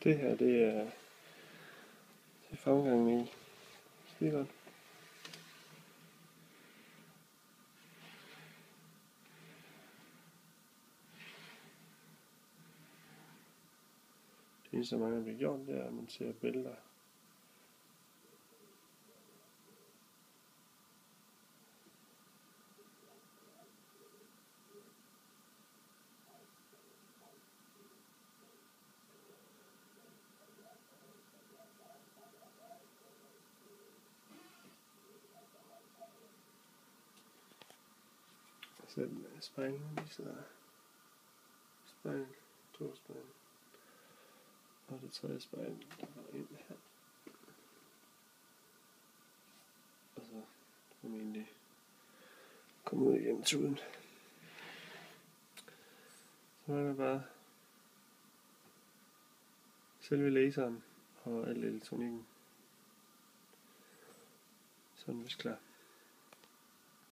Det her, det er fremgangen i. Skide godt. Det eneste, mange har gjort, det er at montere bælter. Så den spejlen lige sidder. Spejl, 2 spejl. Og det tredje spejl, der går ind her. Og så formentlig komme ud igennem tuden. Så er det bare selve laseren og al elektronikken. Så er den vist klar.